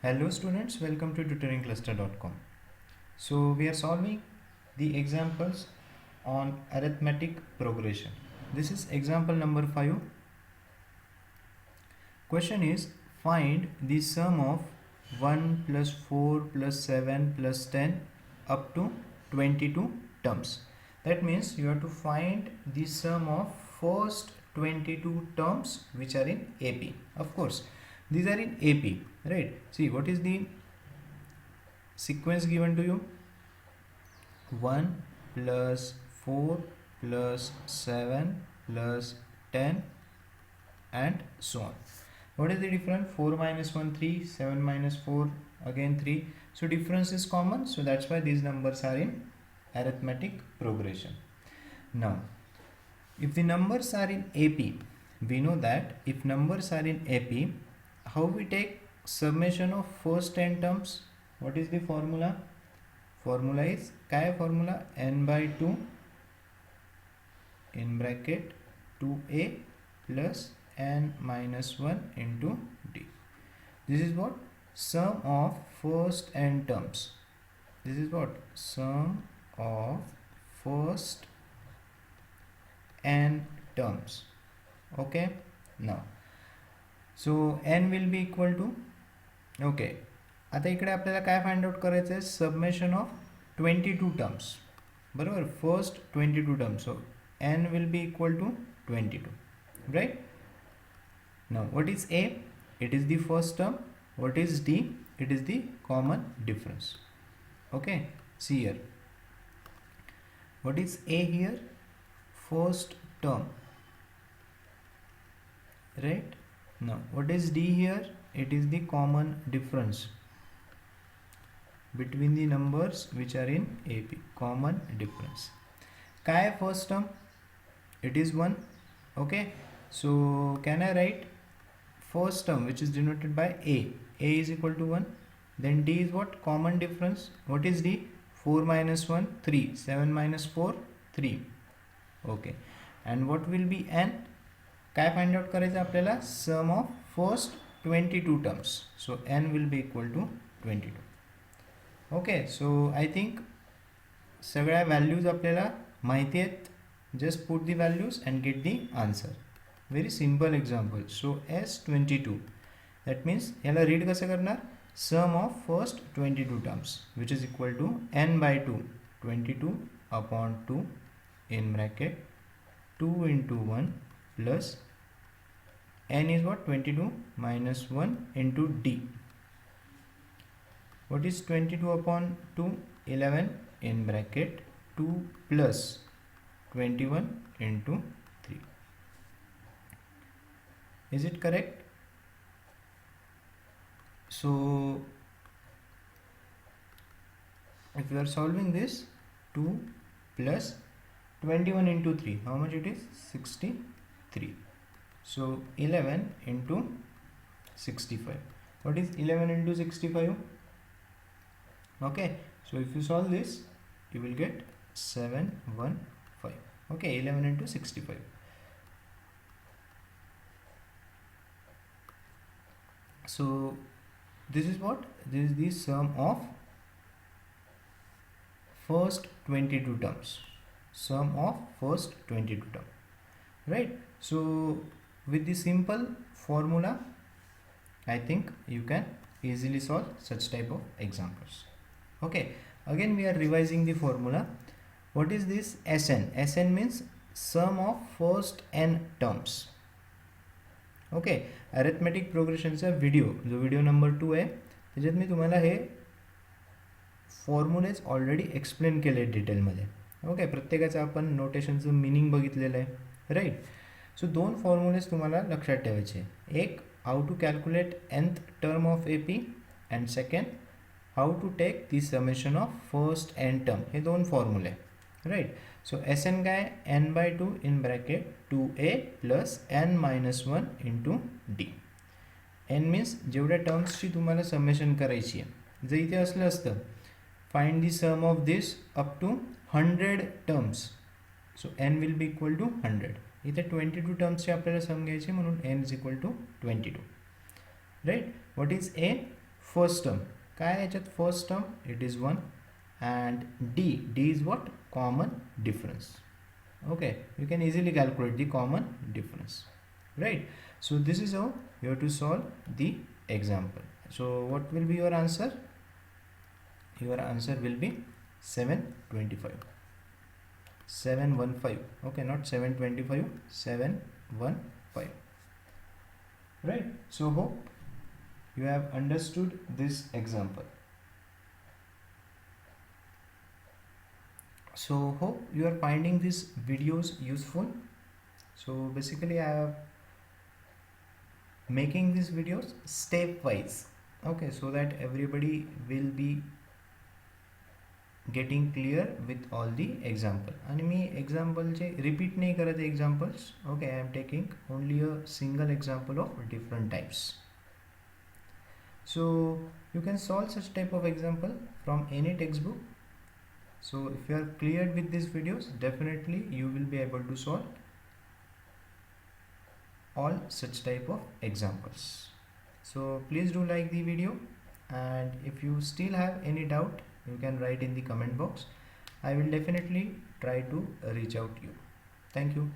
Hello students, welcome to tutoringcluster.com. So we are solving the examples on arithmetic progression. This is example number 5. Question is, find the sum of 1 plus 4 plus 7 plus 10 up to 22 terms. That means you have to find the sum of first 22 terms which are in AP. Of course, these are in AP, right? See, what is the sequence given to you? 1 plus 4 plus 7 plus 10 and so on. What is the difference? 4 minus 1 3, 7 minus 4 again 3. So difference is common, so that's why these numbers are in arithmetic progression. Now if the numbers are in AP, we know that if numbers are in AP, how we take summation of first 10 terms? What is the formula? Formula is काय formula? N by 2 in bracket 2a plus n minus 1 into d. This is what? Sum of first n terms. This is what? Sum of first n terms. Okay, now so n will be equal to, okay, आता इकडे आपल्याला काय find out करायचं आहे? Summation of 22 terms, बरोबर. First 22 terms, so n will be equal to 22, right. Now what is a? It is the first term. What is d? It is the common difference. Okay, see here, what is a here? First term, right? Now what is d here? It is the common difference between the numbers which are in AP. Common difference. Kai first term? It is 1. Okay, so can I write first term which is denoted by a? A is equal to 1. Then d is what? Common difference. What is d? 4 minus 1 3, 7 minus 4 3. Okay, and what will be n? काय find out करायचं आपल्याला? Sum of first 22 terms. So n will be equal to 22. Okay, so I think सगळ्या values आपल्याला माहिती आहेत. Just put the values and get the answer. Very simple example. So S22, that means याला read कसं करणार? Sum of first 22 terms which is equal to n by 2, 22 upon 2 in bracket 2 into 1 plus n is what? 22 minus 1 into d. What is 22 upon 2? 11 in bracket 2 plus 21 into 3. Is it correct? So if you are solving this, 2 plus 21 into 3, how much it is? 63. So 11 into 65. What is 11 into 65? Okay, so if you solve this, you will get 715. Okay, 11 into 65. So this is what? This is the sum of first 22 terms. Sum of first 22 term, right? So with the simple formula, I think you can easily solve such type of examples. Okay, again we are revising the formula. What is this Sn? Sn means sum of first n terms. Okay, arithmetic प्रोग्रेशनचा video, जो video number 2 आहे, त्याच्यात मी तुम्हाला हे formulas already explain केले डिटेलमध्ये. Okay, प्रत्येकाचं आपण नोटेशनचं meaning बघितलेलं आहे, राईट. सो 2 फॉर्म्युलेज तुम्हाला लक्षात ठेवायचे. एक, how to calculate nth term of AP, and second, how to take the summation of first n term. हे 2 फॉर्म्युले, राईट. सो Sn काय? n by 2 in bracket 2a plus n minus 1 into d. n means जेवढ्या टर्म्सची तुम्हाला summation करायची आहे. जर इथे असलं असतं find the sum of this up to 100 terms, so n will be equal to 100. इथे 22 टर्म्स चे आपल्याला सम घ्यायचे, म्हणून n is equal to 22, right? What is a? First term. काय आहे याच्यात first term? It is 1. and d is what? Common difference. Okay, you can easily calculate the common difference, right? So this is how you have to solve the example. So what will be your answer? Your answer will be 725. 715. Okay, not 725, 715. Right? So hope you have understood this example. So hope you are finding these videos useful. So basically I am making these videos stepwise, okay, so that everybody will be getting clear with all the example. आणि मी example चे repeat नाही करत examples. Okay, I am taking only a single example of different types. So you can solve such type of example from any textbook. So if you are cleared with these videos, definitely you will be able to solve all such type of examples. So please do like the video, and if you still have any doubt, you can write in the comment box. I will definitely try to reach out to you. Thank you.